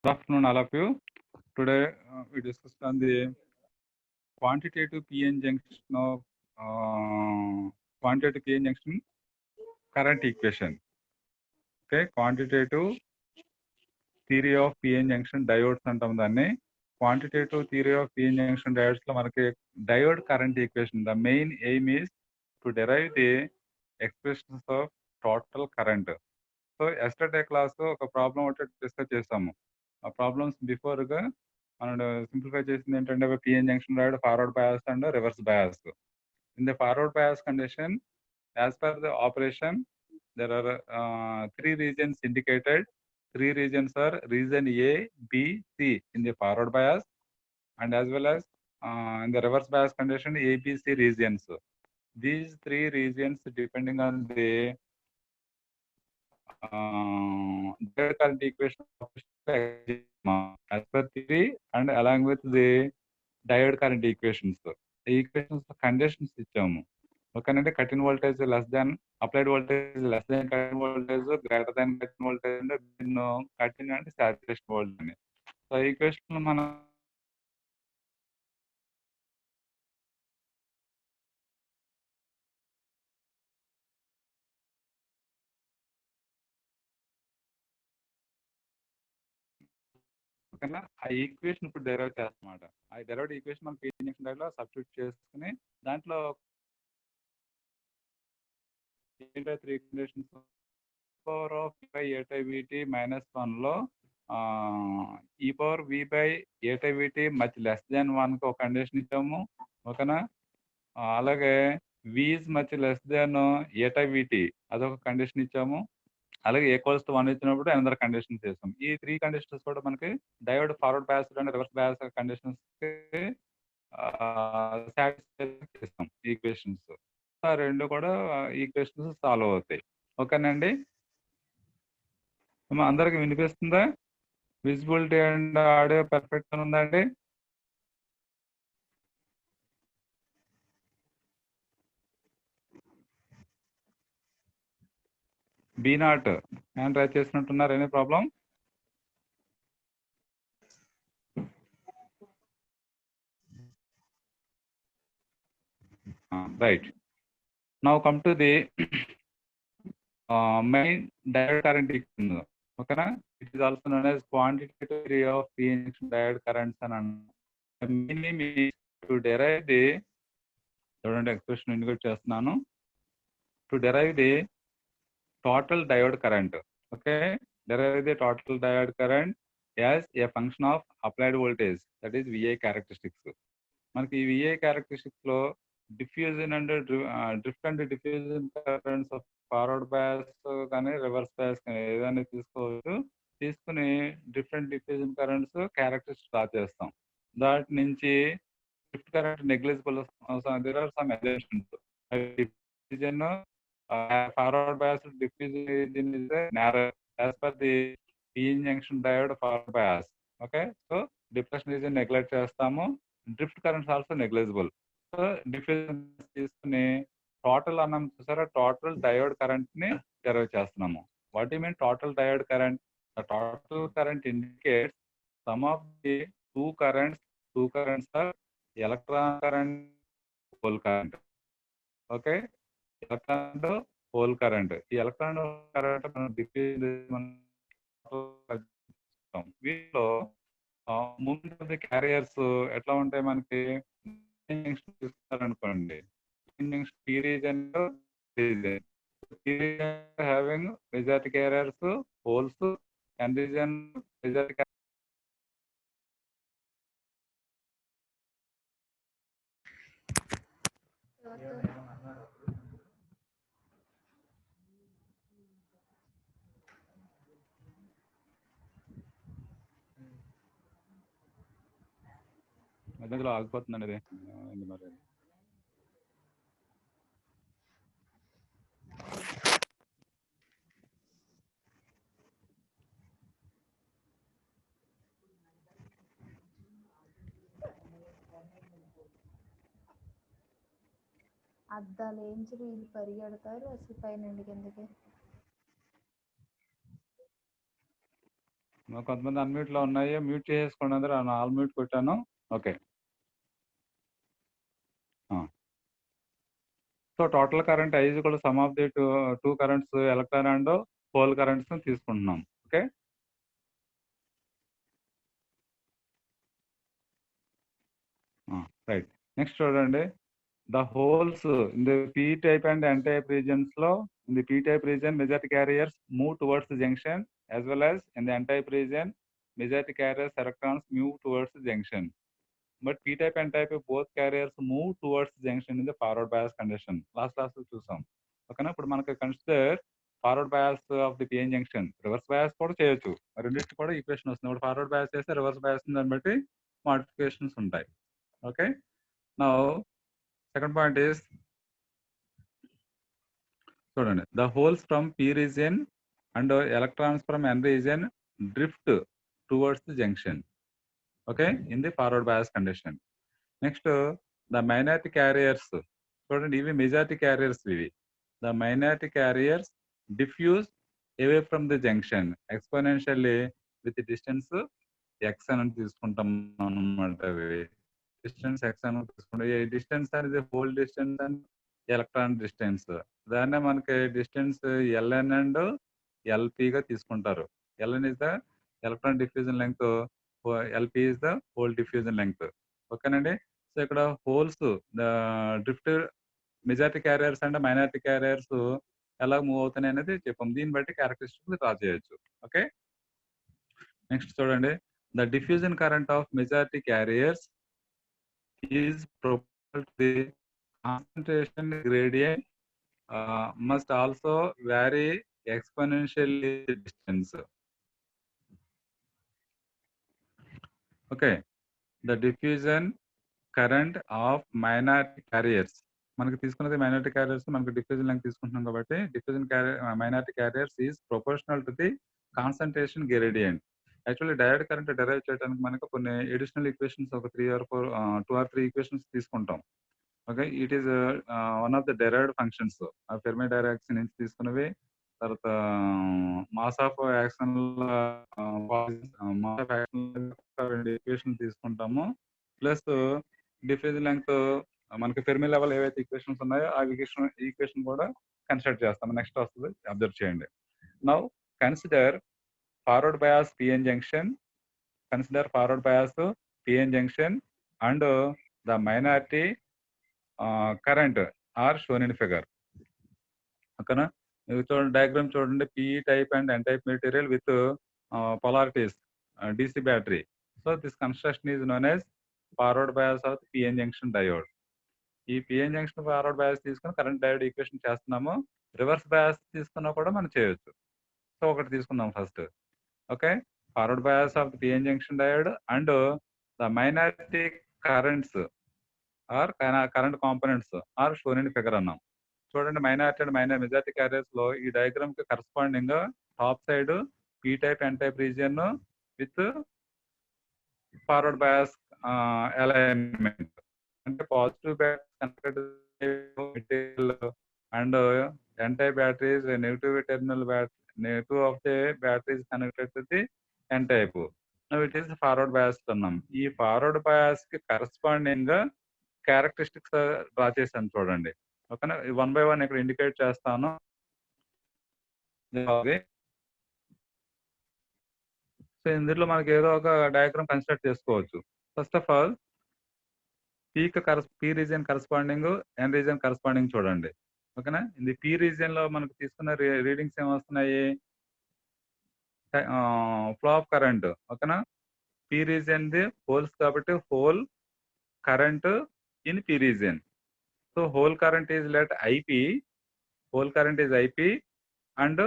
Good afternoon, all of you. Today we discussed on the quantitative PN junction of quantitative PN junction current equation. Okay, quantitative theory of PN junction diodes అంటాం దాన్ని. Quantitative theory of PN junction diodes లో మనకి diode current equation. The main aim is to derive the expressions of total current. So yesterday class ఒక problem ఒకటి discuss చేస్తాము. ఆ problems బిఫోర్గా మనం simplify చేసింది ఏంటంటే PN junction diode forward bias and reverse bias. In the forward bias condition, as per the operation, there are three regions indicated. Three regions are region A, B, C in the forward bias, and as well as in the reverse bias condition A, B, C regions. These three regions, depending on the diode current equation as per theory and along with the diode current equations. The equations conditions ఇచ్చాము. ఓకేనండి, cut in voltage less than applied voltage less than cut in voltage, greater than cut in voltage అంటే cut in అంటే saturation voltage అని. So equation మనం ఓకేనా, ఆ equation ఇప్పుడు derive చేస్తామాట. ఆ డెరైవ్డ్ ఈక్వేషన్ మనం పిఎన్ జంక్షన్ డయోడ్ లో సబ్స్టిట్యూట్ చేసుకుని దాంట్లో three conditions power of by eta VT -1 లో ఈ power V by eta VT much less than 1 కి ఒక కండిషన్ ఇచ్చాము. ఓకేనా, అలాగే వి ఇస్ మచ్ లెస్ దాన్ ఏటైవిటీ అదొక కండిషన్ ఇచ్చాము. అలాగే ఈక్వల్స్ టు 1 ఇచ్చినప్పుడు అనదర్ కండిషన్ చేస్తాం. ఈ త్రీ కండిషన్స్ కూడా మనకి diode forward bias and reverse bias conditions satisfy చేస్తాం ఈక్వేషన్స్. ఆ రెండు కూడా ఈక్వేషన్స్ సాల్వ్ అవుతాయి. ఓకేనండి, అందరికి వినిపిస్తుందా? విజిబిలిటీ అండ్ ఆడియో పర్ఫెక్ట్ ఉందండి? B0 హ్యాండ్ రైజ్ చేసినట్టున్నారు. Any problem? Right, now come to the main diode current equation. ఓకేనా, it is also known as quantitative theory of PN junction diode currents అని అన్నాను. Meaning to derive the, చూడండి expression indicate చేస్తున్నాను, to derive the total diode current. Okay, derive the total diode current as a function of applied voltage, that is VA characteristics. మనకి ఈ VA characteristics లో diffusion and drift and diffusion currents of forward bias కానీ reverse bias కానీ ఏదైనా తీసుకోవచ్చు. తీసుకుని different diffusion currents characteristics draw చేస్తాం. దాటి నుంచి drift current negligible, there are some examples. Diffusion forward bias diffusion is narrow as per the PN junction diode forward bias. Okay, so deflection is neglect చేస్తాము. Drift currents also negligible. So diffusion తీసుకుని total అన్నాం చూసారా, total diode current ని derive చేస్తున్నాము. What you mean total diode current? The total current indicates sum of the two currents are electron current, hole current. Okay, electron hole current. ఈ electron current మనం వీటిలో movement of the carriers ఎట్లా ఉంటాయి మనకి చూస్తారనుకోండి, P region having majority carriers holes, N region majority మధ్యలో ఆగిపోతుందండి ఇది మరి. అద్దాలు ఏంచి వీళ్ళు పరిగెడతారు అసలు పైన కిందకి. కొంతమంది అన్మ్యూట్లో ఉన్నాయి, మ్యూట్ చేసేసుకోండి అందరూ. ఆల్ మ్యూట్ కొట్టాను. Okay. So total current I is equal to sum of the two currents electron and hole currents తీసుకుంటున్నాం. Okay, right. నెక్స్ట్ చూడండి, the holes in the p type and n type regions లో, in the p type region majority carriers move towards the junction, as well as in the n type region majority carriers electrons move towards the junction, but p type and n type both carriers move towards the junction in the forward bias condition. Last class లో చూసాం. ఓకేనా, ఇప్పుడు మనకి consider forward bias of the PN junction. Reverse bias కూడా చేయొచ్చు, రెండింటి కూడా equation వస్తుంది. ఇప్పుడు ఫార్వర్డ్ బయాస్ చేస్తే రివర్స్ బయాస్ దాన్ని బట్టి మోడిఫికేషన్స్ ఉంటాయి. Okay, now second point is, చూడండి, the holes from p region and electrons from n region drift towards the junction, okay, in the forward bias condition. Next, the minority carriers, చూడండి ఇవి majority carriers. ఇవి the minority carriers diffuse away from the junction exponentially with the distance x అని తీసుకుంటాం అన్నమాట. Distance x అని తీసుకుంటాం. ఈ distance అనేది whole distance and electron distance. దాన్నే మనకి డిస్టెన్స్ ln అండ్ lp తీసుకుంటారు. ln is the electron diffusion length, lp is the whole diffusion length. ఓకేనండి. సో ఇక్కడ holes drift majority carriers and minority carriers ఎలా మూవ్ అవుతున్నాయి అనేది చెప్పాం. దీన్ని బట్టి క్యారెక్టరిస్టిక్స్ డ్రా చేయొచ్చు. ఓకే, నెక్స్ట్ చూడండి, the diffusion current of majority carriers is proportional to the concentration gradient, must also vary exponentially distance. Okay, the diffusion current of minority carriers, మనకి తీసుకున్నది మైనారిటీ క్యారియర్స్, మనకి డిఫ్యూజన్ లెంగ్త్ తీసుకుంటున్నాం కాబట్టి diffusion minority carriers is proportional to the concentration gradient. Actually direct current derive చేయడానికి మనకు కొన్ని additional equations, ఒక 3 or 4 2 or 3 equations తీసుకుంటాం. Okay, it is one of the derived functions. Fermi Dirac నుంచి తీసుకున్నవి. తర్వాత మాస్ ఆఫ్ యాక్షన్ రెండు equation తీసుకుంటాము. ప్లస్ డిఫ్యూజన్ లెంగ్త్ మనకి ఫెర్మి లెవెల్ ఏవైతే ఈక్వేషన్స్ ఉన్నాయో ఆ ఈక్వేషన్ కూడా కన్సిడర్ చేస్తాము. నెక్స్ట్ వస్తుంది, అబ్జర్వ్ చేయండి. Now consider forward bias PN junction, consider forward bias PN junction and the minority current are shown in figure. ఓకేనా, చూడండి డయాగ్రామ్ చూడండి, p type and N type material with polarities, DC battery. So this construction is known as forward bias of PN junction diode. ఈ PN junction forward bias తీసుకుని current diode equation చేస్తున్నాము. Reverse bias తీసుకున్నా కూడా మనం చేయొచ్చు. So ఒకటి తీసుకుందాం first. Okay, forward bias of the PN junction diode and the minority currents are current components are shown in figure అన్నాం. చూడండి, మైనారిటీ అండ్ మెజారిటీ క్యారియర్స్ లో ఈ డయాగ్రామ్ కి corresponding top side P type N type region with forward bias alignment, అంటే positive battery connected material and N type batteries negative terminal negative of the batteries connected to the N type. It is forward bias అన్నాం. ఈ forward bias కి corresponding characteristics draw చేశాను చూడండి. ఓకేనా, 1 by 1 ఇక్కడ indicate చేస్తాను. So ఇందులో మనకి ఏదో ఒక డయాగ్రామ్ కన్స్ట్రక్ట్ చేసుకోవచ్చు. First of all p region corresponding, n region corresponding చూడండి. ఓకేనా, ఇది పీ రీజియన్ లో మనకు తీసుకున్న రీడింగ్స్ ఏమొస్తున్నాయి, ఫ్లో ఆఫ్ కరెంట్. ఓకేనా, పీ రీజియన్ ది హోల్స్ కాబట్టి hole current in P region. So whole current is let IP, whole current is IP and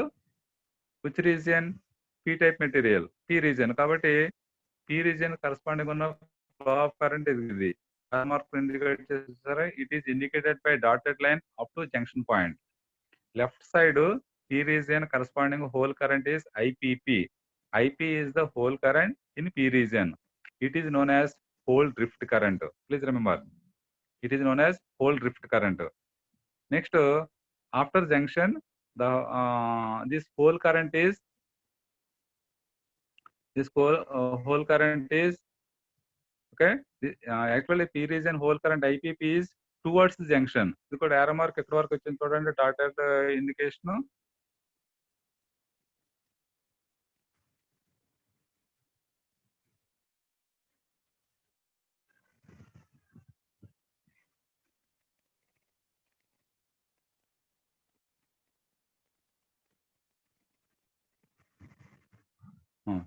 which region, P type material, P region. కాబట్టి P region corresponding ఉన్న flow of current is ఇది. Mark indicate చేస్తారా, it is indicated by dotted line up to junction point. Left side P region corresponding whole current is IPP. IP is the whole current in P region. It is known as whole drift current. Please remember, it is known as whole drift current. Next, after junction, the this whole current is this whole current is okay. Actually P region whole current IPP is towards the junction. ఇది కూడా arrow mark ఎక్కడ వరకు వచ్చింది చూడండి, dotted indication.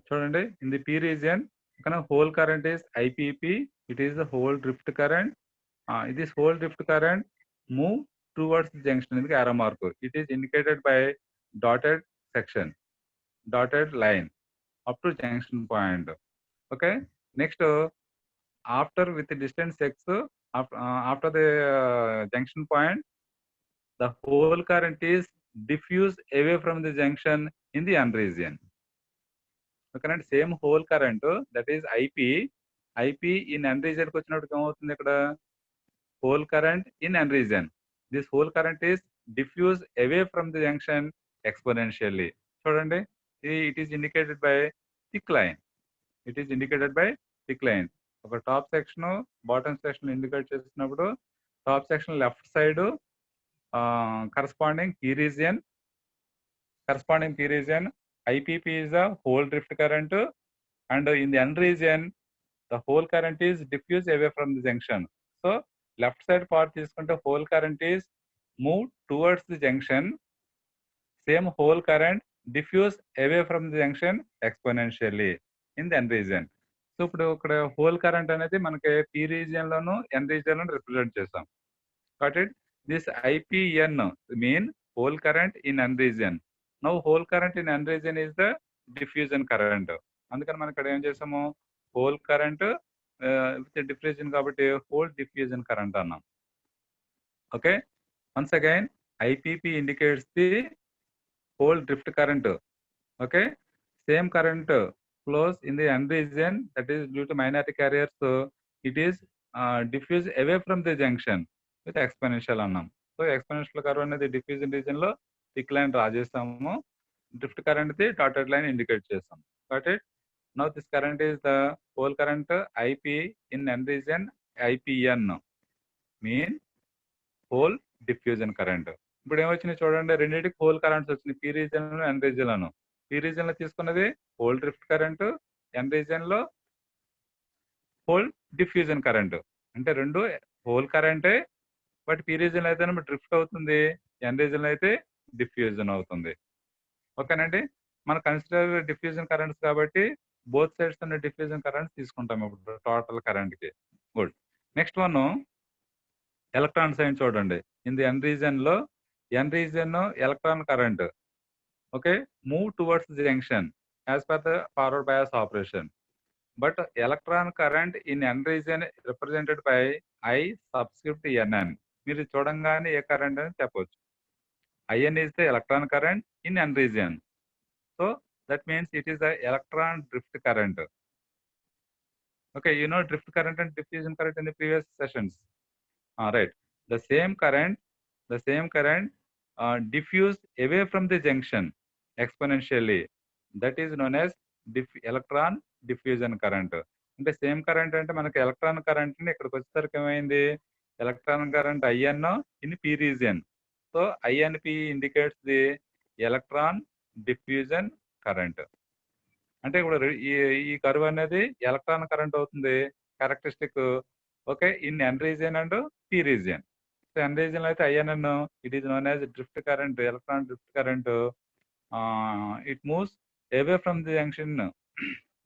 చూడండి, in the P region whole current is IPP. It is the whole drift current. This whole drift current move towards the junction in the arrow mark. It is indicated by dotted section, dotted line up to junction point. Okay. Next, after with the distance x, after the junction point, the whole current is diffused away from the junction in the N region. Okay, same whole current, that is IP in N region కి వచ్చినప్పుడు ఏమవుతుంది ఇక్కడ, whole current in N region. This whole current is diffused away from the junction exponentially. చూడండి, it is indicated by thick line. It is indicated by thick line. ఒక top section bottom section indicate చేసినప్పుడు top section left side corresponding P region IPP is the whole drift current, and in the N region the whole current is diffused away from the junction. So left side part తీసుకుంటే whole current is moved towards the junction, same whole current diffused away from the junction exponentially in the N region. So ఇప్పుడు ఇక్కడ whole current అనేది మనకి P region లోను N region లోను represent చేస్తాం. Got it? This IPN mean whole current in N region. Now whole current in N region is the diffusion current. అందుకని మనం ఇక్కడ ఏం చేసాము, whole current with diffusion కాబట్టి whole diffusion current అన్నాం. Okay, once again IPP indicates the whole drift current. Okay, same current flows in the N region, that is due to minority carriers, so it is diffused away from the junction with exponential అన్నాం. So exponential curve అనేది diffusion region లో thick line draw చేస్తాము, drift current the dotted line indicate చేస్తాం. Got it? Now this current is the hole current IP in N region, IPN mean hole diffusion current. ఇప్పుడు ఏమొచ్చినాయి చూడండి, రెండింటికి hole currents వచ్చినాయి, P region N region లను. P region లో తీసుకున్నది hole drift current, N region లో hole diffusion current. అంటే రెండు హోల్ కరెంటే, బట్ P రీజన్ అయితే డ్రిఫ్ట్ అవుతుంది, N రీజన్ అయితే డిఫ్యూజన్ అవుతుంది. ఓకేనండి, మనం కన్సిడర్ డిఫ్యూజన్ కరెంట్స్ కాబట్టి బోత్ సైడ్స్ ఉన్న డిఫ్యూజన్ కరెంట్స్ తీసుకుంటాం ఇప్పుడు టోటల్ కరెంట్ కి. Good. Next one electron sign చూడండి. ఇన్ ది N రీజన్ లో N region electron current okay move towards the junction as per the forward bias operation. But electron current in N region represented by I subscript NN. మీరు చూడంగానే ఏ current అని చెప్పవచ్చు. IN is the electron current in N region. So that means it is the electron drift current. Okay, you know drift current and diffusion current in the previous sessions. Right. The same current diffused away from the junction exponentially. That is known as electron diffusion current. అంటే same current అంటే మనకి electron current ని ఇక్కడికి వచ్చేసరికి ఏమైంది, electron current IN in P region. So INP indicates the electron diffusion current. అంటే ఇప్పుడు ఈ కర్వ్ అనేది ఎలక్ట్రాన్ కరెంట్ అవుతుంది characteristic. Okay, in N region and P region. So N region లో అయితే INN, it is known as drift current, electron drift current. It moves away from the junction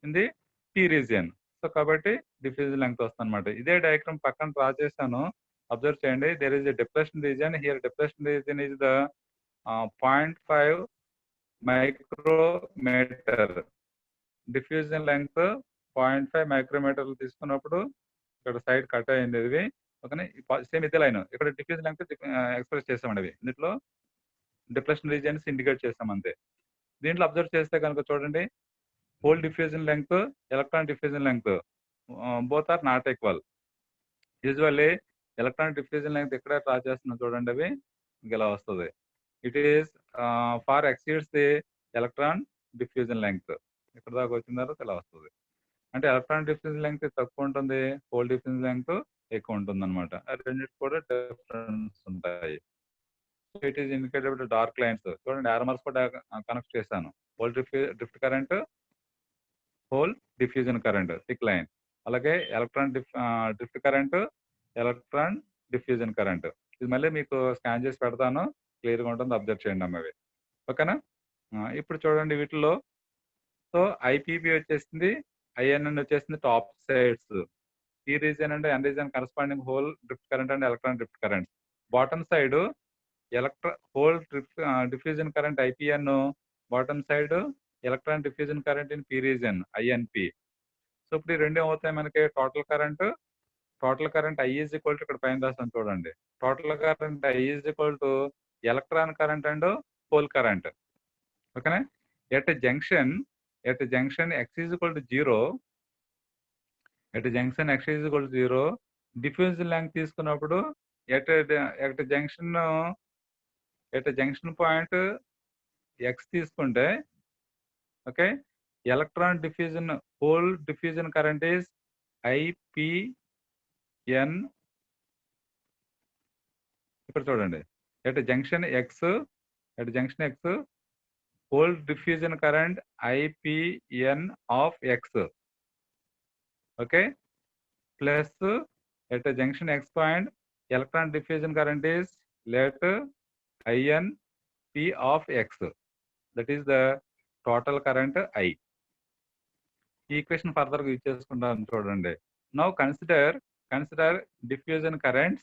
in the P region. So కాబట్టి diffusion length వస్తుంది అనమాట. ఇదే diagram పక్కన draw చేశాను, observe చేయండి. There is a depression region here. Depression region is the 0.5 micrometer. Diffusion length 0.5 మైక్రోమీటర్లు తీసుకున్నప్పుడు ఇక్కడ సైడ్ కట్ అయింది ఇది. ఓకే, సేమ్ ఇదే లైన్ ఇక్కడ డిఫ్యూజన్ లెంగ్త్ ఎక్స్ప్రెస్ చేసామండి. అవి దీంట్లో డిప్రెషన్ రీజియన్స్ ఇండికేట్ చేస్తాం అంతే. దీంట్లో అబ్జర్వ్ చేస్తే కనుక చూడండి, hole diffusion length, electron diffusion length both are not equal. Usually electron diffusion length ఎక్కడ డ్రా చేస్తున్నాం చూడండి, అవి ఇలా వస్తుంది. It is far exceeds the electron diffusion length. ఇక్కడ దాకా వచ్చిన తర్వాత ఇలా వస్తుంది. అంటే ఎలక్ట్రాన్ డిఫ్యూజ్ లెంగ్త్ తక్కువ ఉంటుంది, హోల్ డిఫ్యూజ్ లెంగ్త్ ఎక్కువ ఉంటుంది అనమాట. రెండింటి కూడా డిఫరెన్స్ ఉంటాయి. So it is indicated with dark lines. చూడండి ఆర్ఎంఆర్స్ కూడా కనెక్ట్ చేశాను. Hole drift current, hole diffusion current thick line. అలాగే electron drift current, electron diffusion current. ఇది మళ్ళీ మీకు స్కాన్ చేసి పెడతాను, క్లియర్గా ఉంటుంది, అబ్జర్వ్ చేయండి అమ్మ ఇవి. ఓకేనా? ఇప్పుడు చూడండి వీటిలో సో ఐపీబీ వచ్చేసింది, ఐఎన్ఎన్ వచ్చేసింది టాప్ సైడ్స్. ఈ రీజన్ అంటే N region corresponding hole drift current and electron drift current. Bottom side hole diffusion current IPN, bottom side electron diffusion current in P region INP. So ఇప్పుడు ఈ రెండు ఏమవుతాయి మనకి total current I is equal to ఇక్కడ పైన రాస్తాను చూడండి. Total current I is equal to electron current and hole current. ఓకేనా? At junction x is equal to 0, at junction x is equal to 0, diffusion length తీసుకున్నప్పుడు at junction point x తీసుకుంటే, okay, electron diffusion whole diffusion current is IPN. ఇక్కడ చూడండి, at junction x whole diffusion current IPN of x, okay, plus at a junction x point electron diffusion current is let INP of x, that is the total current I. ఈ equation further గా use చేసుకుంటాను చూడండి. Now consider diffusion currents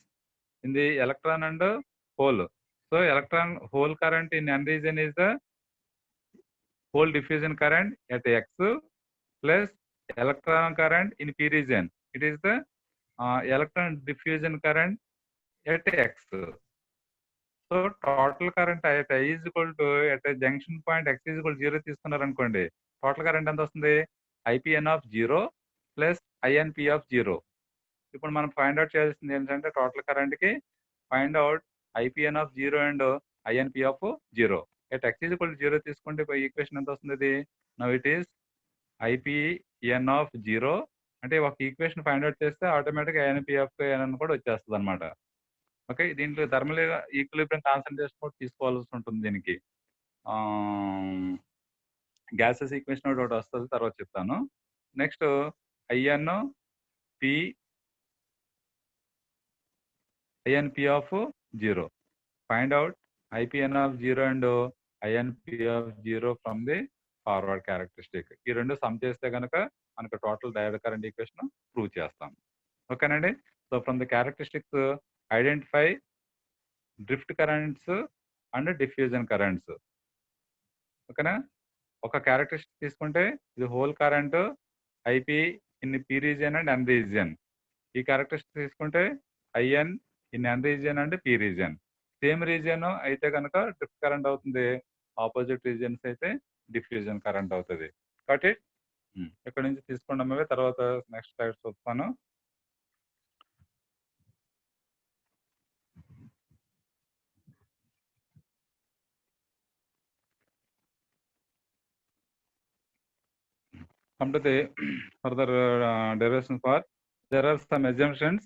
in the electron and hole. So electron hole current in n region is the whole diffusion current at x plus electron current in p region. It is the electron diffusion current at x. So total current at I is equal to at a junction point x is equal to 0 తీసుకున్నారు అనుకోండి, total current ఎంత వస్తుంది? IPN of 0 plus INP of 0. ఇప్పుడు మనం find out చేయాల్సింది ఏంటంటే total current కి find out IPN of 0 and INP of 0. at x is equal to 0 తీసుకుంటే ఈక్వేషన్ ఎంత వస్తుంది? ఇది now it is IPN of 0. అంటే ఒక ఈక్వేషన్ ఫైండ్ అవుట్ చేస్తే ఆటోమేటిక్ INP of n కూడా వచ్చేస్తుంది అనమాట. ఓకే, దీంట్లో థర్మల్ ఈక్విలిబ్రియం కాన్సంట్రేషన్ కూడా తీసుకోవాల్సి ఉంటుంది. దీనికి గ్యాసెస్ ఈక్వేషన్ ఒకటి వస్తుంది, తర్వాత చెప్తాను. Next INP of 0. Find out IPN of 0 and INP of 0 from the forward characteristic. ఈ రెండు సమ్ చేస్తే కనుక మనకు total diode current equation prove చేస్తాం. ఓకేనండి? So from the characteristics identify drift currents and diffusion currents. ఓకేనా? ఒక క్యారెక్టరిస్టిక్ తీసుకుంటే ఇది hole current IP in P region and N region. ఈ క్యారెక్టరిస్టిక్ తీసుకుంటే IN in N region and P region. Same region అయితే కనుక డ్రిఫ్ట్ కరెంట్ అవుతుంది, opposite regions అయితే డిఫ్యూజన్ కరెంట్ అవుతుంది. కాబట్టి ఇక్కడ నుంచి తీసుకున్నామే, తర్వాత నెక్స్ట్ స్లైడ్ చూస్తాను. Come to the further derivation part. There are some assumptions.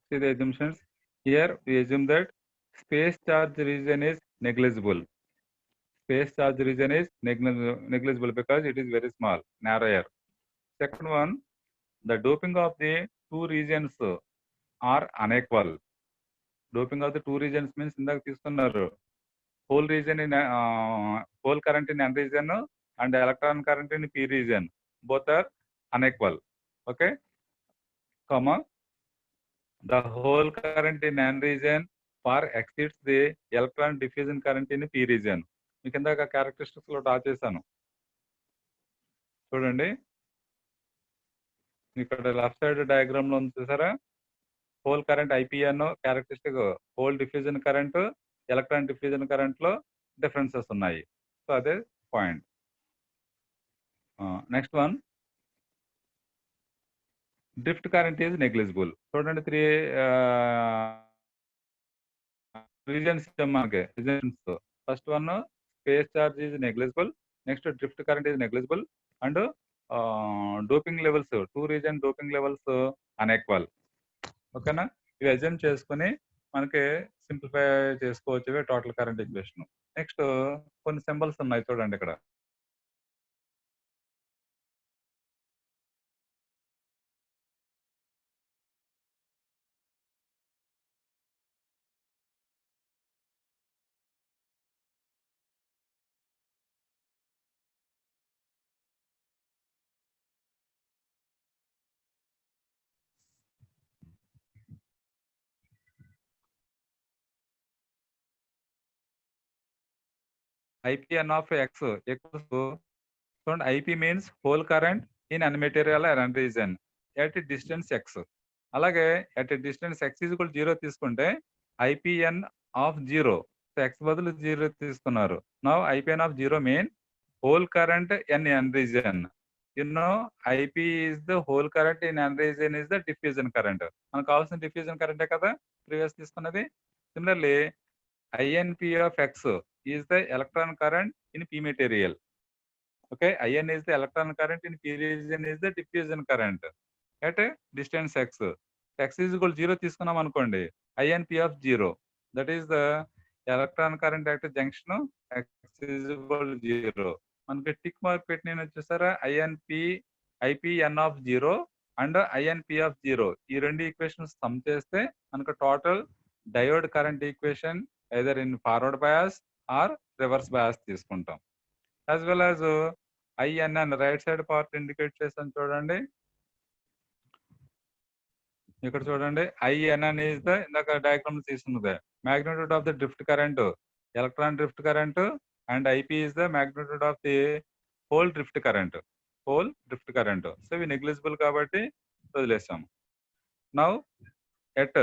See the assumptions. Here we assume that space charge region is negligible. Space charge region is negligible because it is very small, narrower. Second one, the doping of the two regions are unequal. Doping of the two regions means ఇందాక తీసుకున్నారు whole region in whole current in n region and electron current in p region, both are unequal. Okay, comma, the whole current in n region far exceeds the electron diffusion current in p region. మీకు ఇందాక characteristics లో draw చేశాను చూడండి. ఇక్కడ left side diagram లో ఉంది చూసారా, whole current IPN characteristic, whole diffusion current, electron diffusion current లో డిఫరెన్సెస్ ఉన్నాయి. సో అదే point. Next one, drift current is negligible. చూడండి 3 రీజన్స్ మనకి. First one, space charge is negligible. Next drift current is negligible and doping levels 2 reason doping levels unequal. ఓకేనా? ఇవి assume చేసుకుని మనకి simplify చేసుకోవచ్చు టోటల్ కరెంట్ ఈక్వేషన్. నెక్స్ట్ కొన్ని symbols ఉన్నాయి చూడండి ఇక్కడ. IPN of X equals to, so IP means whole current in unmaterial iron region at a distance X. అలాగే at a distance X is equal to 0 తీసుకుంటే IPN of 0. So X బదులు 0 తీసుకున్నారు. Now IPN of 0 mean whole current in N region. You know IP is the whole current in N region is the diffusion current. మనకు కావాల్సిన diffusion current కదా previous తీసుకున్నది. Similarly INP of X is the electron current in P material. Okay, IN is the electron current in P region is the diffusion current at a distance X. X is equal to 0 తీసుకున్నాం అనుకోండి, INP of 0, that is the electron current at junction X is equal to 0. మనకి tick mark పెట్టిన వచ్చేసారా IPN of 0 and INP of 0, ఈ రెండు equations some చేస్తే మనకు total diode current equation either in forward bias or reverse bias తీసుకుంటాం. as well as INN right side part indicate చేస్తాను చూడండి. ఇక్కడ చూడండి INN is the ఇందాక డయాగ్రామ్ తీసుకున్నది magnitude of the drift current, electron drift current, and IP is the magnitude of the whole drift current. So ఇవి negligible కాబట్టి వదిలేసాము. Now at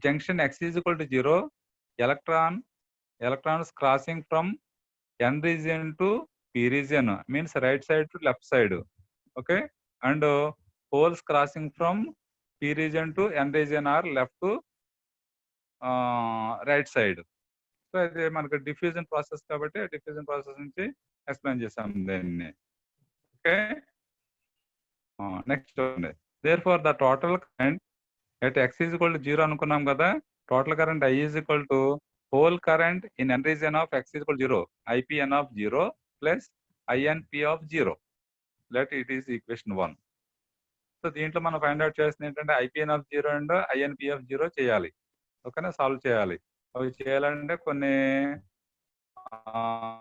junction X is equal to 0, electrons crossing from N region to P region means right side to left side. Okay, and holes crossing from P region to N region are left to right side. So ఇది మనకు diffusion process కాబట్టి diffusion process నుంచి explain చేసాం దీన్ని. Okay, next therefore the total current at X is equal to 0 అనుకున్నాం కదా. Total current I is equal to whole current in N region of X is equal to 0, IPN of 0 plus INP of 0. Let it is equation 1. So దీంట్లో మనం find out చేస్తుంది ఏంటంటే IPN of 0 and INP of 0 చేయాలి. ఓకేనా, solve చేయాలి. అవి చేయాలంటే కొన్ని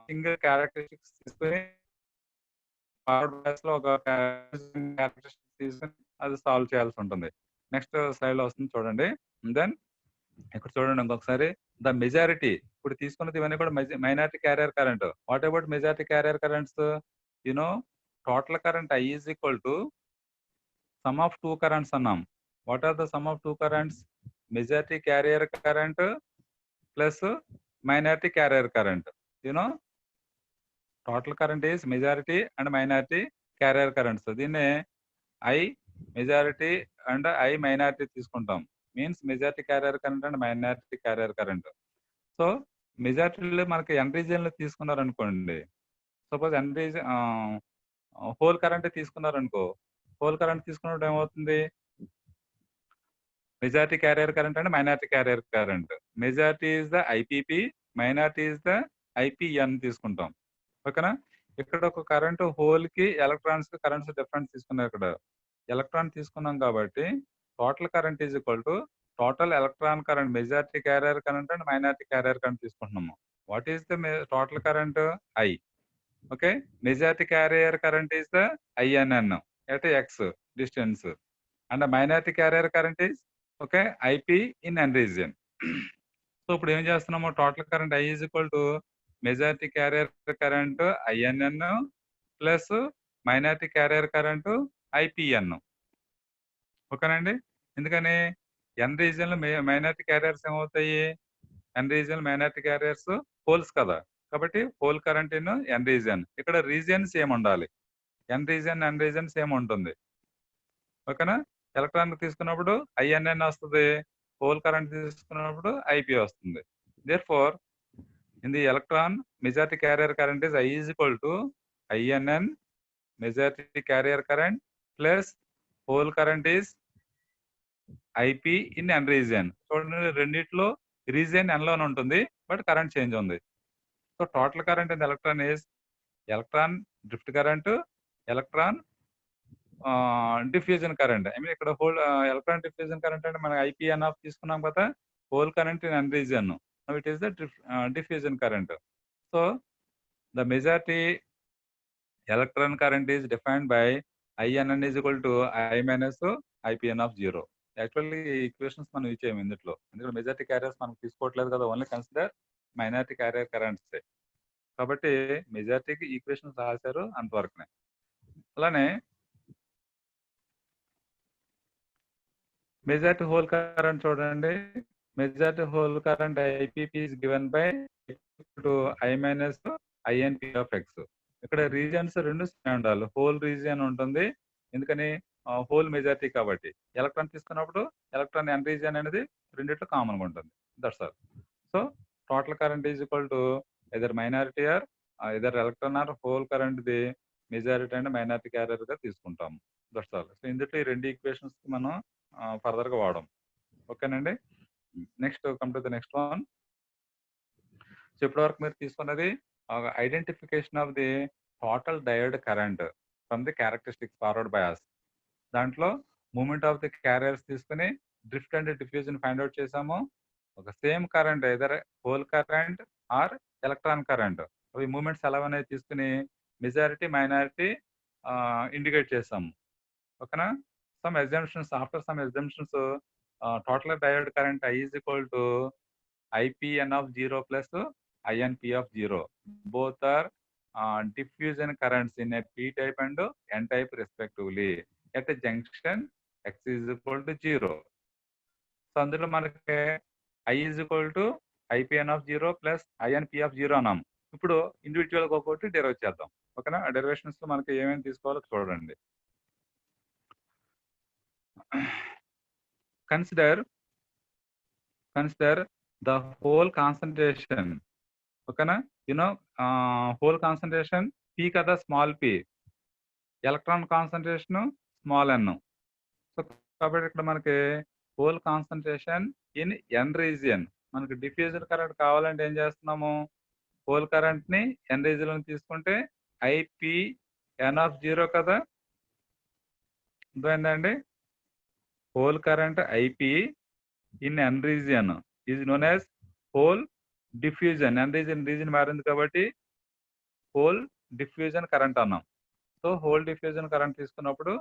సింగిల్ క్యారెక్టరిస్టిక్స్ తీసుకుని ఫార్వర్డ్ బయాస్ లో ఒక క్యారెక్టరిస్టిక్స్ తీసుకుని అది సాల్వ్ చేయాల్సి ఉంటుంది. నెక్స్ట్ స్లైడ్ లో వస్తుంది చూడండి. దెన్ ఇక్కడ చూడండి ఇంకొకసారి ద మెజారిటీ, ఇప్పుడు తీసుకున్నది ఇవన్నీ కూడా minority carrier current. What about majority carrier currents? You know total current I is equal to sum of two currents అన్నాం. What are the sum of two currents? Majority carrier current plus minority carrier current. You know total current is majority and minority carrier currents. దీన్నే I majority and I minority తీసుకుంటాం. Means majority carrier current and minority carrier current. So మెజారిటీలో మనకి N రీజియన్లో తీసుకున్నారు అనుకోండి, suppose ఎన్ region hole current తీసుకున్నారు అనుకో, hole current తీసుకున్నప్పుడు ఏమవుతుంది? Majority carrier current and minority carrier current. Majority is the IPP, minority is the IPN తీసుకుంటాం. ఓకేనా? ఇక్కడ ఒక కరెంట్ హోల్ కి ఎలక్ట్రాన్స్ కి కరెంట్స్ డిఫరెన్స్ తీసుకున్నాం. ఇక్కడ ఎలక్ట్రాన్ తీసుకున్నాం కాబట్టి total current is equal to total electron current, majority carrier current and minority carrier current తీసుకుంటున్నాము. What is the total current? I. Okay, majority carrier current is the INN at X distance and minority carrier current is okay IP in N region. So ఇప్పుడు ఏం చేస్తున్నాము? Total current I is equal to majority carrier current INN plus minority carrier current IPN. ఓకేనండి? ఎందుకని N region లో minority carriers ఏమవుతాయి? N region minority carriers holes కదా, కాబట్టి hole current in N region. ఇక్కడ రీజియన్ సేమ్ ఉండాలి, N region same ఉంటుంది. ఓకేనా? ఎలక్ట్రాన్ తీసుకున్నప్పుడు INN వస్తుంది, హోల్ కరెంట్ తీసుకున్నప్పుడు IP వస్తుంది. Therefore In the electron, majority carrier current is I is equal to INN, majority carrier current, plus whole current is IP in N region. చూడండి రెండిట్లో region N లోనే ఉంటుంది, but current change ఉంది. So total current in electron is electron drift current, electron diffusion current. I mean ఇక్కడ whole electron diffusion current అంటే మనం IPN of తీసుకున్నాం కదా, whole current in N region. Now it is the diffusion current. So the majority electron current is defined by INN is equal to I minus IPN of 0. Actually equations మనం ఇచ్చేయం ఇందులో, ఎందుకంటే majority carriers మనం తీసుకోవట్లేదు కదా, only consider minority carrier currents. కాబట్టి మెజారిటీకి equations రాశారు అంతవరకునే. అలానే majority whole current చూడండి, majority whole current IPP is given by I minus INP of X. ఇక్కడ రీజియన్స్ రెండు ఉండాలి. హోల్ రీజియన్ ఉంటుంది, ఎందుకని హోల్ మెజారిటీ కాబట్టి. ఎలక్ట్రాన్ తీసుకున్నప్పుడు ఎలక్ట్రాన్ N రీజియన్ అనేది రెండిట్లో కామన్ గా ఉంటుంది. That's all. So total current is equal to either minority or either electron or hole current the majority and minority carrier గా తీసుకుంటాము. That's all. సో ఇందులో ఈ రెండు ఈక్వేషన్స్ మనం ఫర్దర్ గా వాడడం. ఓకేనండి. Next come to the next one. So ఇప్పటి వరకు మీరు తీసుకున్నది identification of the total diode current from the characteristics forward bias. దాంట్లో మూమెంట్ ఆఫ్ ది క్యారియర్స్ తీసుకుని drift and diffusion find out చేసాము. ఒక same current either hole current or electron current, అవి movements ఎలా అనేది తీసుకుని మెజారిటీ మైనారిటీ ఇండికేట్ చేసాము. ఓకేనా. Some assumptions, after some assumptions total diode current I is equal to IPN of 0 plus INP of 0. Both are diffusion currents in a P type and N type respectively. At a junction X is equal to 0. So అందులో మనకి I is equal to IPN of 0 plus INP of 0 అన్నాం. ఇప్పుడు individual గా ఒకటి derive చేద్దాం. ఓకేనా. ఆ derivations లో మనకి ఏమేమి తీసుకోవాలో చూడండి. consider the whole concentration. ఓకేనా. హోల్ కాన్సన్ట్రేషన్ P కదా, small p. Electron concentration small n. So కాబట్టి ఇక్కడ మనకి whole concentration in N region. మనకి డిఫ్యూజన్ కరెంట్ కావాలంటే ఏం చేస్తున్నాము, హోల్ కరెంట్ ని N రీజియన్ తీసుకుంటే IPN of 0 కదా. అర్థమైందండి. Whole current IP in N region is known as whole diffusion. N region మారింది కాబట్టి హోల్ డిఫ్యూజన్ కరెంట్ అన్నాం. సో హోల్ డిఫ్యూజన్ కరెంట్ తీసుకున్నప్పుడు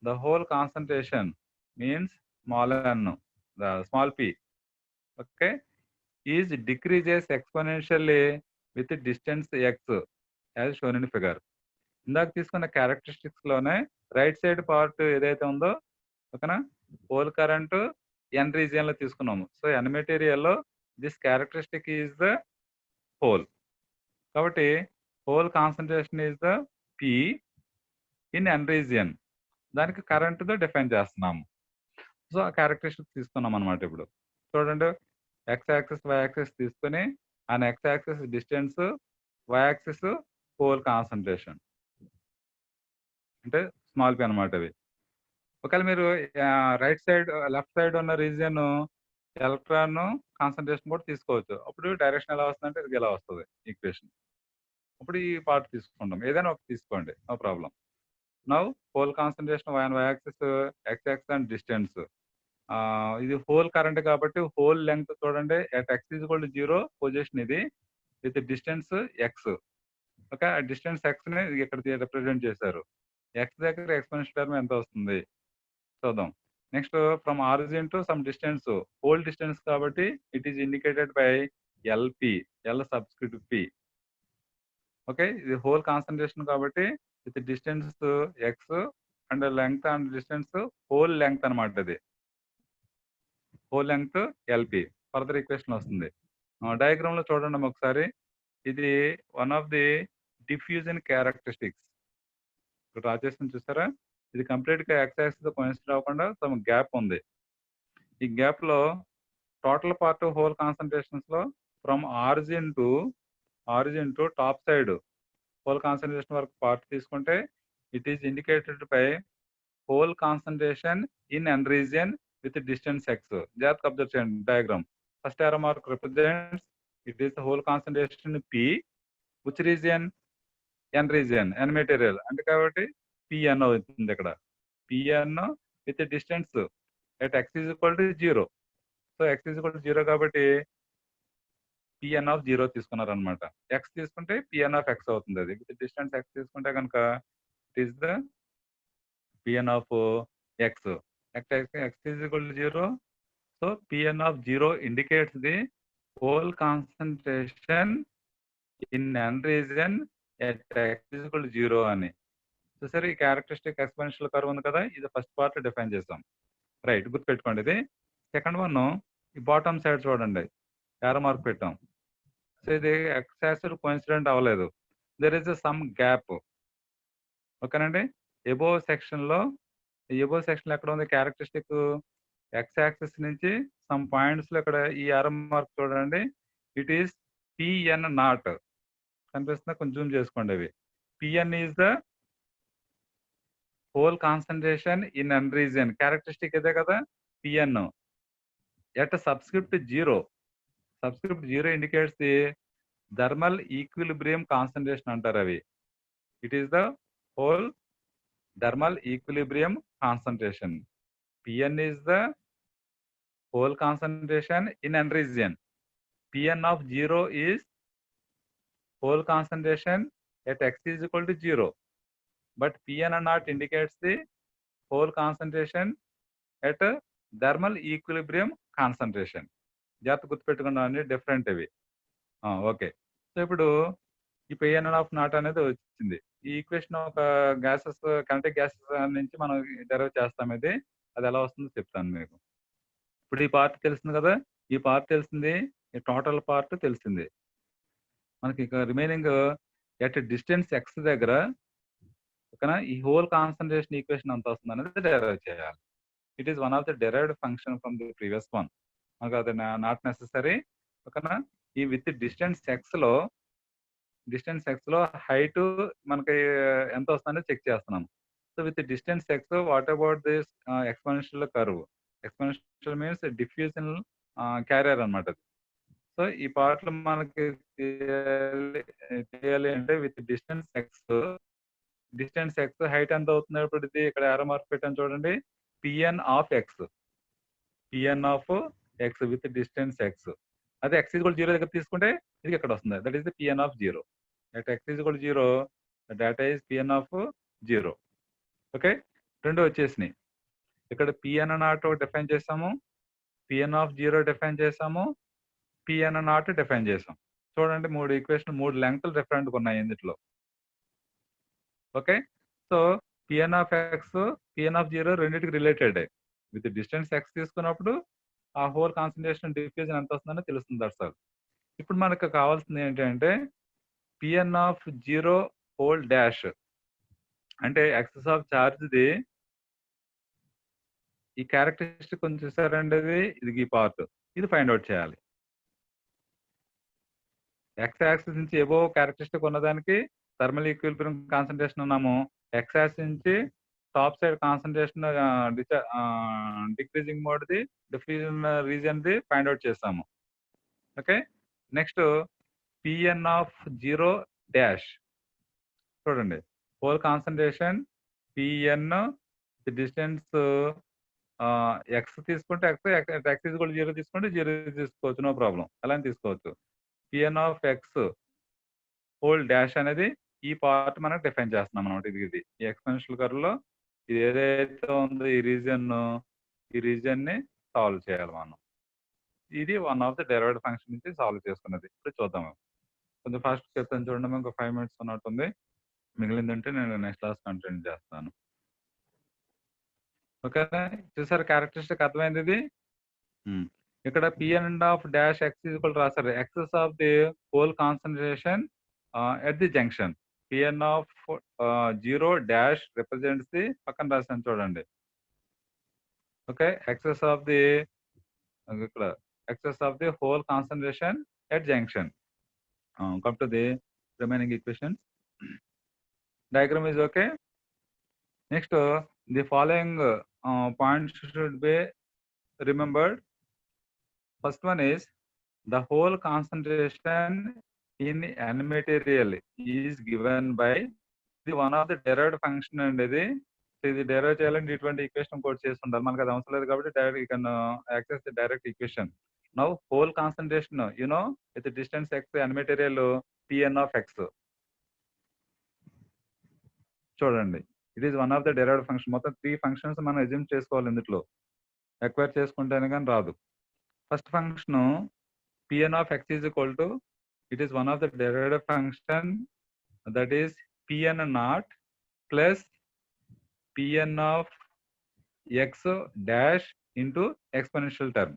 the hole concentration means small n, small p, okay, is decreases exponentially with distance x as shown in figure. ఇందాక తీసుకున్న characteristics లోనే right side part ఏదైతే ఉందో, ఓకేనా, హోల్ కరెంట్ N రీజియన్ లో తీసుకున్నాము. So N material this characteristic is the hole. కాబట్టి hole concentration is the P in N region. దానికి కరెంట్ తో డిఫైన్ చేస్తున్నాము. సో ఆ క్యారెక్టరిస్టిక్ తీసుకున్నాం అనమాట. ఇప్పుడు చూడండి, X యాక్సిస్ Y యాక్సిస్ తీసుకుని ఆ X axis distance, Y axis whole concentration అంటే స్మాల్ p అనమాట. అది ఒకవేళ మీరు రైట్ సైడ్ లెఫ్ట్ సైడ్ ఉన్న రీజియన్ ఎలక్ట్రాన్ కాన్సన్ట్రేషన్ కూడా తీసుకోవచ్చు. అప్పుడు డైరెక్షన్ ఎలా వస్తుందంటే ఇది ఎలా వస్తుంది ఈక్వేషన్. అప్పుడు ఈ పార్ట్ తీసుకుంటాం, ఏదైనా ఒకటి తీసుకోండి, no problem. Now hole concentration Y axis, X axis and distance. ఇది హోల్ కరెంట్ కాబట్టి హోల్ లెంగ్త్ చూడండి, at X is equal to 0 position ఇది విత్ డిస్టెన్స్ X. ఓకే, ఆ డిస్టెన్స్ X ని ఇక్కడ రిప్రజెంట్ చేశారు. X దగ్గర ఎక్స్పోనెన్షియల్ టర్మ్ ఎంత వస్తుంది చూద్దాం. Next from origin to some distance, hole distance కాబట్టి it is indicated by LP, L subscript P. Okay, ఇది హోల్ కాన్సన్ట్రేషన్ కాబట్టి with distance X and length and distance hole length అనమాట. అది hole length LP. Further equation వస్తుంది. Diagram లో చూడండి ఒకసారి. ఇది one of the diffusion characteristics. ఇక్కడ డ్రా చేసి చూసారా, ఇది కంప్లీట్ గా X యాక్సిస్ తో కోయిన్సైడ్ అవ్వకుండా సమ్ గ్యాప్ ఉంది. ఈ గ్యాప్ లో టోటల్ పార్ట్ హోల్ కాన్సన్ట్రేషన్స్ లో from origin to origin to top side hole concentration వరకు పార్ట్ తీసుకుంటే it is indicated by hole concentration in N region with distance X. జాగ్రత్త observe చేయండి diagram. First arrow mark represents it is the whole concentration P, which region? N region, N material. అంటే కాబట్టి Pn అవుతుంది ఇక్కడ. Pn with distance at x is equal to 0. So x is equal to 0 కాబట్టి Pn of 0 తీసుకున్నారు అనమాట. x తీసుకుంటే Pn of x అవుతుంది. అది విత్ డిస్టెన్స్ x తీసుకుంటే కనుక it is the Pn of x. x is equal to 0. So Pn of 0 indicates the whole concentration in n region at x is equal to 0 అని. చూసారు ఈ characteristic exponential curve ఉంది కదా, ఇది first part define చేస్తాం. Right, గుర్తుపెట్టుకోండి. ఇది second one, ఈ బాటమ్ సైడ్ చూడండి, యారో మార్క్ పెట్టాం. సో ఇది ఎక్స్ యాక్సిస్ కోఇన్సిడెంట్ అవ్వలేదు, దెర్ ఇస్ సమ్ గ్యాప్. ఓకేనండి. ఎబోవ్ సెక్షన్ లో ఎక్కడ ఉంది క్యారెక్టరిస్టిక్ ఎక్స్ యాక్సిస్ నుంచి సమ్ పాయింట్స్ లో ఇక్కడ ఈ యారో మార్క్ చూడండి, ఇట్ ఈస్ Pn నాట్ కనిపిస్తుందా, కొంచెం జూమ్ చేసుకోండి. అవి Pn is the hole concentration in N region. Characteristic ఇదే కదా Pn. At subscript 0 indicates the thermal equilibrium concentration అంటారు అవి. It is the whole thermal equilibrium concentration. Pn is the whole concentration in n region. Pn of 0 is whole concentration at x is equal to 0. But Pn naught indicates the whole concentration at thermal equilibrium concentration. జాగ్రత్త గుర్తుపెట్టుకున్నా అన్ని different ఇవి. Okay, so ఇప్పుడు ఈ Pn of not అనేది వచ్చింది. ఈ equation ఒక gases kinetic gases నుంచి మనం డెరైవ్ చేస్తాం. ఇది అది ఎలా వస్తుందో చెప్తాను మీకు. ఇప్పుడు ఈ పార్ట్ తెలిసింది కదా, ఈ పార్ట్ తెలిసింది, ఈ టోటల్ పార్ట్ తెలిసింది. మనకి ఇక రిమైనింగ్ ఎట్ డిస్టెన్స్ ఎక్స్ దగ్గర ఓకేనా, ఈ హోల్ కాన్సన్ట్రేషన్ ఈక్వేషన్ ఎంత వస్తుంది అనేది డెరైవ్ చేయాలి. It is one of the derived function from the previous one. మనకు అది నాట్ నెసెసరీ. ఓకేనా, ఈ విత్ డిస్టెన్స్ ఎక్స్ లో హైట్ మనకి ఎంత వస్తుందని చెక్ చేస్తున్నాం. So with distance X, what about this exponential curve? Exponential means diffusion carrier అనమాట. సో ఈ పార్ట్ లో మనకి చేయాలి అంటే విత్ డిస్టెన్స్ ఎక్స్ హైట్ ఎంత అవుతుంది? ఇప్పుడు ఇది ఇక్కడ యారో మార్క్ పెట్టాను చూడండి, Pn of x with distance X. అదే x ఈజ్ ఈక్వల్ 0 దగ్గర తీసుకుంటే ఇది ఇక్కడ వస్తుంది, that is the Pn of 0. at x is equal 0 data is Pn of 0. Okay, రెండు వచ్చేసినాయి. ఇక్కడ Pn నాట్ డిఫైన్ చేసాము, Pn ఆఫ్ 0 డిఫైన్ చేసాము, Pn నాట్ డిఫైన్ చేసాం. చూడండి, మూడు ఈక్వేషన్, మూడు లెంగ్త్లు డిఫరెంట్గా ఉన్నాయి ఇందులో. Okay, so Pn of X, Pn of 0 రెండింటికి రిలేటెడ్. విత్ డిస్టెన్స్ ఎక్స్ తీసుకున్నప్పుడు ఆ హోల్ కాన్సన్ట్రేషన్ డిఫ్యూజన్ ఎంత వస్తుందని తెలుస్తుంది. దర్శనం ఇప్పుడు మనకు కావాల్సింది ఏంటంటే Pn ఆఫ్ 0 హోల్ డాష్ అంటే ఎక్సెస్ ఆఫ్ ఛార్జ్ది ఈ క్యారెక్టరిస్టిక్ కొంచెం చూసారండి, ఇది ఈ పార్ట్, ఇది ఫైండ్ అవుట్ చేయాలి. ఎక్స్ యాక్సిస్ నుంచి ఎబోవ్ క్యారెక్టరిస్టిక్ ఉన్నదానికి థర్మల్ ఈక్విలిబ్రియం కాన్సన్ట్రేషన్ ఉన్నాము. ఎక్స్ యాక్సిస్ నుంచి top side concentration decreasing mode the diffusion region the find out చేస్తాము. Okay, next Pn of 0 dash చూడండి, hole concentration Pn distance X తీసుకుంటే X is కూడా 0 తీసుకుంటే 0 తీసుకోవచ్చు, నో ప్రాబ్లం, అలా తీసుకోవచ్చు. Pn of X whole dash అనేది ఈ పార్ట్ మనం డిఫైన్ చేస్తున్నాం అనమాట. ఇది ఈ ఎక్స్పోనెన్షియల్ కర్వ్ లో ఇది ఏదైతే ఉందో ఈ రీజియన్ ని సాల్వ్ చేయాలి మనం. ఇది one of the derived function నుంచి సాల్వ్ చేసుకున్నది. ఇప్పుడు చూద్దాం, కొంచెం ఫాస్ట్ చెప్తాను చూడండి, ఇంకో 5 minutes ఉన్నట్టుంది. మిగిలిందంటే నేను నెక్స్ట్ క్లాస్ కంటిన్యూ చేస్తాను. ఓకేనా, చూసారు క్యారెక్టరిస్టిక్ అర్థమైంది. ఇది ఇక్కడ Pn of dash x equal రాశారు, excess of the hole concentration at the junction. Pn of 0 dash represents the పక్కన రాశాను చూడండి. Okay, excess of the hole concentration at junction. come to the remaining equation. Diagram is okay. Next, the following points should be remembered. First one is the whole concentration in N material is given by the one of the derived function and ఇది derive చేయాలంటే ఇటువంటి equation code చేసి ఉండాలి. మనకు అది అవసరం లేదు కాబట్టి direct you can access the direct equation. Now hole concentration with distance X N material Pn of x. చూడండి, it is one of the derived function. మొత్తం 3 ఫంక్షన్స్ మనం అజ్యూమ్ చేసుకోవాలి. ఇందులో ఎక్వైర్ చేసుకుంటేనే కానీ రాదు. First function Pn of x is equal to, it is one of the derived function, that is Pn naught plus Pn of x dash into exponential term.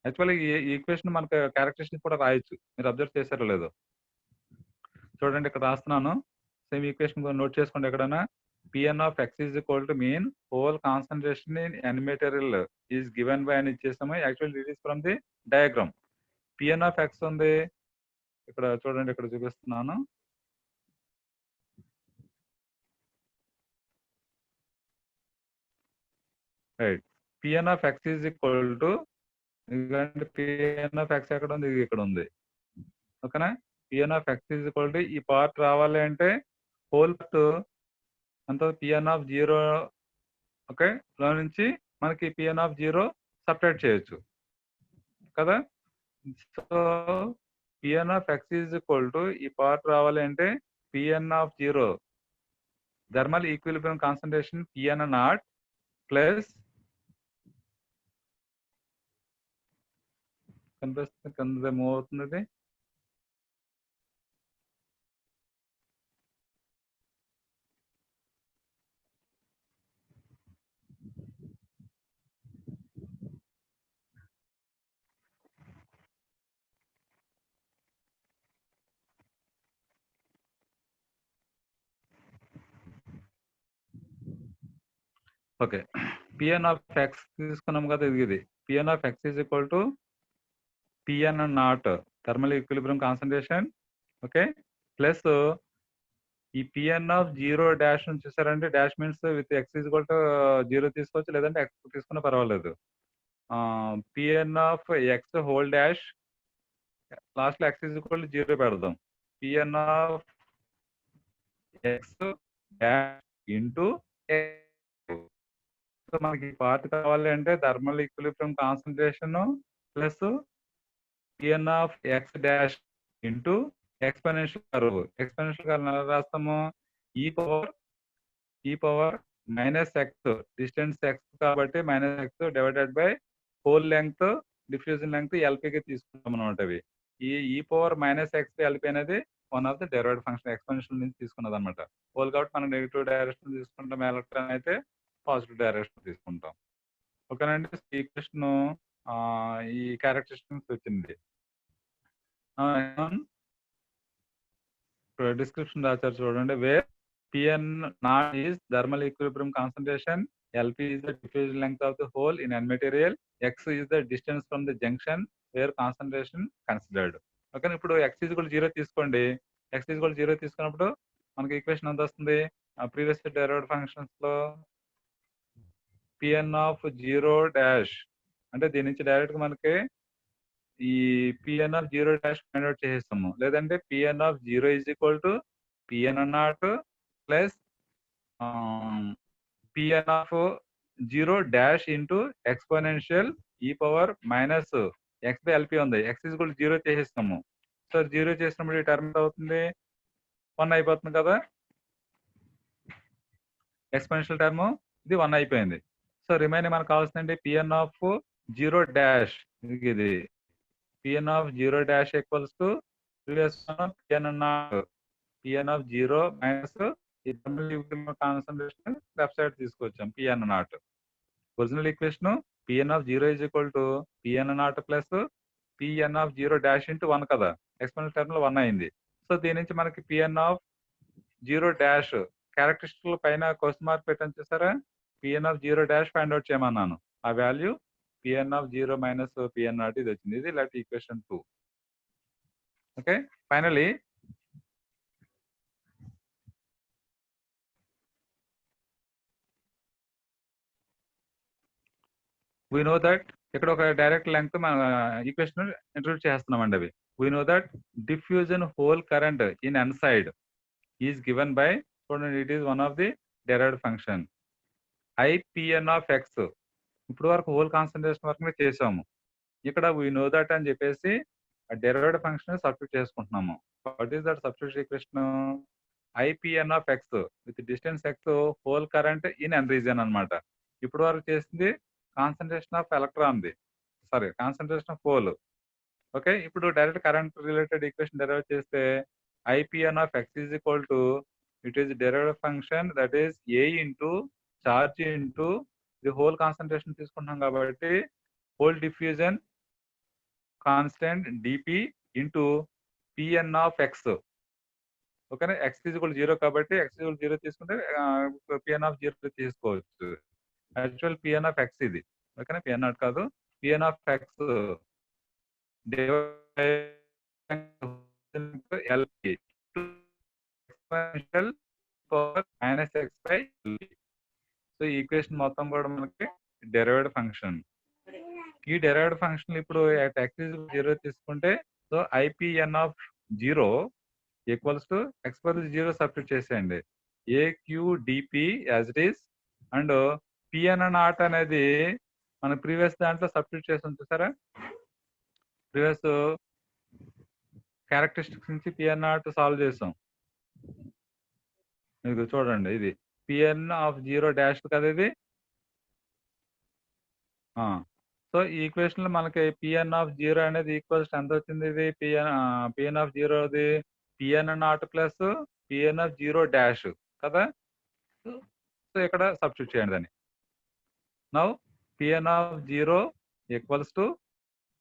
Actually ఈ equation మనకు characteristic కూడా రాయొచ్చు. మీరు observe చేశారో లేదో చూడండి, ఇక్కడ రాస్తున్నాను. సేమ్ ఈక్వేషన్ నోట్ చేసుకోండి. ఎక్కడైనా Pn of x is equal to mean whole concentration in N material is given by అని ఇచ్చేసాము. Actually it is from the diagram. Pn of x ఉంది ఇక్కడ చూడండి, ఇక్కడ చూపిస్తున్నాను. Right, Pn of x is equal to, ఎందుకంటే Pn of x ఎక్కడ ఉంది, ఇది ఇక్కడ ఉంది. ఓకేనా? Pn of x is equal to, ఈ పార్ట్ రావాలి అంటే హోల్ పార్ట్ అంత Pn of 0, ఓకే, లో నుంచి మనకి Pn of 0 సపరేట్ చేయొచ్చు కదా. So Pn of x is equal to, ఈ పార్ట్ రావాలి అంటే Pn of 0 thermal equilibrium concentration Pn naught plus కనిపిస్తుంది, కింద మూవ్ అవుతుంది. ఓకే, Pn of x తీసుకున్నాం కదా, ఇది Pn of x is equal to Pn naught thermal equilibrium concentration, okay, plus ఈ Pn of 0 డాష్ నుంచి చూసారంటే dash means with x is equal to 0 తీసుకోవచ్చు, లేదంటే x తీసుకున్నా పర్వాలేదు. Pn of x whole dash last లో x is equal to 0 పెడదాం. Pn of x dash into so మనకి పార్ట్ కావాలి అంటే thermal equilibrium concentration plus Pn of x dash into exponential curve. Exponential curve ఎలా రాస్తాము, ఈ power minus x, distance x కాబట్టి minus x divided by hole length diffusion length ఎల్పీకి తీసుకుంటాం అనమాట. అవి ఈ పవర్ మైనస్ ఎక్స్ ఎల్పీ అనేది one of the derived function exponential నుంచి తీసుకున్నది అనమాట. హోల్ కాబట్టి మనం నెగిటివ్ డైరెక్షన్ తీసుకుంటాం, ఎలక్ట్రాన్ అయితే పాజిటివ్ డైరెక్షన్ తీసుకుంటాం. ఓకేనండి, ఈక్వేషన్ ఈ క్యారెక్టరిస్టిక్స్ వచ్చింది. డిస్క్రిప్షన్ రాశారు చూడండి, wear Pn naught is thermal equilibrium concentration, Lp is the diffusion length of the hole in N material, x is the distance from the junction where concentration considered. Okay, ఇప్పుడు x is equal to 0 తీసుకోండి. x is equal to 0 తీసుకున్నప్పుడు మనకి equation ఎంత వస్తుంది, previous derived functions లో Pn of 0 dash అంటే దీని నుంచి డైరెక్ట్ గా మనకి ఈ Pn of 0 dash find out చేసేస్తాము. లేదంటే Pn of 0 is equal to Pn naught plus Pn of 0 dash into exponential ఈ power minus x by LP ఉంది. x is equal to 0 చేసేస్తాము. సో 0 చేసినప్పుడు ఈ టర్మ్ అవుతుంది 1 అయిపోతుంది కదా. ఎక్స్పోనెన్షియల్ టర్మ్ ఇది 1 అయిపోయింది. సో రిమైనింగ్ మనకు కావాల్సిందంటే Pn of 0 డాష్, ఇది Pn of 0 dash equals to Pn naught, Pn of 0 minus ఈ కాన్సంట్రేషన్ లెఫ్ట్ సైడ్ తీసుకొచ్చాం Pn naught. Original equation Pn of 0 is equal to Pn naught plus Pn of 0 dash into 1 కదా, exponential term లో 1 అయింది. So దీని నుంచి మనకి Pn of 0 dash characteristic పైన question mark పెట్టని చూసారా, Pn of 0 dash find out చేయమన్నాను. ఆ value Pn of 0 minus Pn naught ఇది వచ్చింది. ఇది let equation 2. Okay, finally we know that ఇక్కడ ఒక డైరెక్ట్ లెంగ్త్ మన ఈక్వేషన్ ఇంట్రొడ్యూస్ చేస్తున్నామండి అవి. We know that diffusion hole current in N side is given by, చూడండి, it is one of the derived function IPN of x. ఇప్పుడు వరకు whole concentration వరకు చేసాము. ఇక్కడ వీ నో దట్ అని చెప్పేసి డెరైవ్డ్ ఫంక్షన్ సబ్స్టిట్యూట్ చేసుకుంటున్నాము. What is that substitution equation? IPN of x with distance x hole current in N region అన్నమాట. ఇప్పుడు వరకు చేసింది కాన్సన్ట్రేషన్ ఆఫ్ ఎలక్ట్రాన్ది, sorry concentration of hole. Okay, ఇప్పుడు direct current related equation derive చేస్తే IPN of x is equal to, it is derived function that is A into charge into the hole concentration తీసుకుంటున్నాం కాబట్టి hole diffusion constant DP into PN of X. ఓకేనా, X equal 0 కాబట్టి X equal 0 తీసుకుంటే PN of 0 తీసుకోవచ్చు. Actual PN of X ఇది. ఓకేనా, PN not కాదు, PN of X LP exponential power minus x by LP. So ఈ equation మొత్తం కూడా మనకి డెరైవ్డ్ ఫంక్షన్. ఈ డెరైవ్డ్ ఫంక్షన్ ఇప్పుడు x ఈజ్ 0 తీసుకుంటే so IPN of 0 equals to x బదులు 0 సబ్స్టిట్యూట్ చేసేయండి, AQDP as it is. And PN not అనేది మన ప్రీవియస్ దాంట్లో సబ్స్టిట్యూట్ చేసి ఉంటుంది సరే, ప్రీవియస్ క్యారెక్టరిస్టిక్స్ నుంచి PN నాట్ సాల్వ్ చేసాం. మీకు చూడండి, ఇది PN ఆఫ్ 0 డాష్ కదా ఇది. సో ఈ ఈక్వేషన్ లో మనకి PN ఆఫ్ 0 అనేది ఈక్వల్స్ ఎంత వచ్చింది? ఇది PN ఆఫ్ 0 అది PN not plus PN of 0 dash కదా. సో ఇక్కడ సబ్స్టిట్యూట్ చేయండి దాన్ని. Now PN of 0 equals to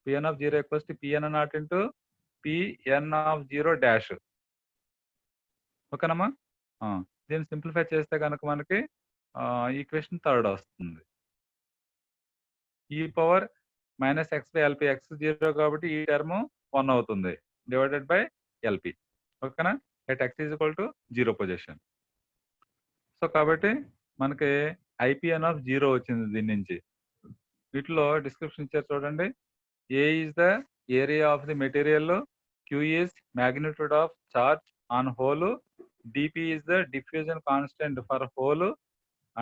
PN naught into PN of 0 dash. ఓకేనమ్మా, దీన్ని సింప్లిఫై చేస్తే కనుక మనకి ఈక్వేషన్ థర్డ్ వస్తుంది. E power minus x by LP, x 0 కాబట్టి ఈ టర్మ్ 1 అవుతుంది డివైడెడ్ బై LP. ఓకేనా, at x is equal to 0 position. So కాబట్టి మనకి IPN ఆఫ్ 0 వచ్చింది దీని నుంచి. వీటిలో డిస్క్రిప్షన్ ఇచ్చారు చూడండి. A is the area of the material, Q is magnitude of charge on whole, DP is the diffusion constant for whole,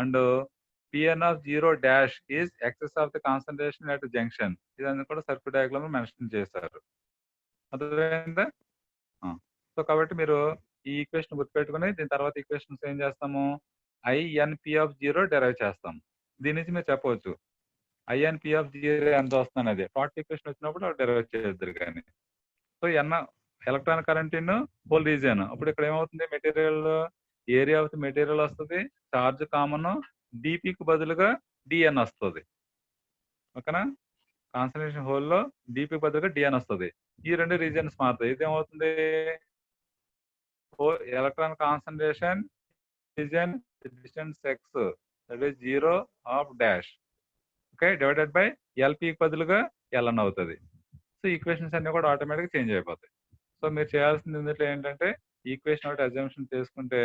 and PN of 0 dash is excess of the concentration at junction. ఇదన్నీ కూడా circuit diagram లో mention చేశారు. అర్థమైందా? So కాబట్టి మీరు ఈ equation గుర్తుపెట్టుకుని దీని తర్వాత ఈక్వేషన్స్ ఏం చేస్తాము, INP ఆఫ్ 0 డెరైవ్ చేస్తాం. దీని నుంచి మీరు చెప్పవచ్చు INP ఆఫ్ 0 ఎంత వస్తుంది అనేది. షార్ట్ ఈక్వేషన్ వచ్చినప్పుడు డెరైవ్ చేద్దరు కానీ. So electron current in whole region. అప్పుడు ఇక్కడ ఏమవుతుంది, material area of the material వస్తుంది, చార్జ్ కామన్, DPకి బదులుగా DN వస్తుంది. ఓకేనా, కాన్సన్ట్రేషన్ హోల్లో DPకి బదులుగా DN వస్తుంది. ఈ రెండు రీజియన్స్ మారుతాయి. ఇదేమవుతుంది, electron concentration region distance x that is 0 of dash, okay, divided by LPకి బదులుగా LN అవుతుంది. సో ఈక్వేషన్స్ అన్ని కూడా ఆటోమేటిక్గా చేంజ్ అయిపోతాయి. సో మీరు చేయాల్సింది ఇందులో ఏంటంటే ఈక్వేషన్ ఒకటి అజంప్షన్ చేసుకుంటే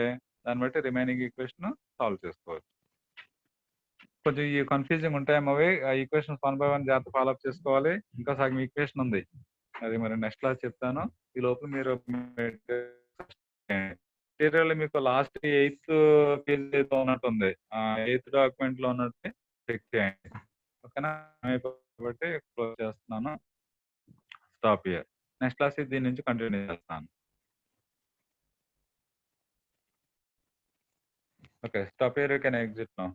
దాన్ని బట్టి రిమైనింగ్ ఈక్వేషన్ సాల్వ్ చేసుకోవచ్చు. కొంచెం ఈ కన్ఫ్యూజింగ్ ఉంటాయేమో అవి. ఆ ఈక్వేషన్స్ 1 by 1 జాగ్రత్త ఫాలోఅప్ చేసుకోవాలి. ఇంకా సగం ఈక్వేషన్ ఉంది, అది మరి నెక్స్ట్ క్లాస్ చెప్తాను. ఈ లోపు మీరు మెటీరియల్ మీకు లాస్ట్ 8th పేజ్ ఉన్నట్టుంది, 8th డాక్యుమెంట్ లో ఉన్నట్టు చెక్ చేయండి. ఓకేనా, కాబట్టి క్లోజ్ చేస్తున్నాను. Stop here. నెక్స్ట్ క్లాస్ దీని నుంచి కంటిన్యూ చేస్తాను. Okay, stop here, you can exit now.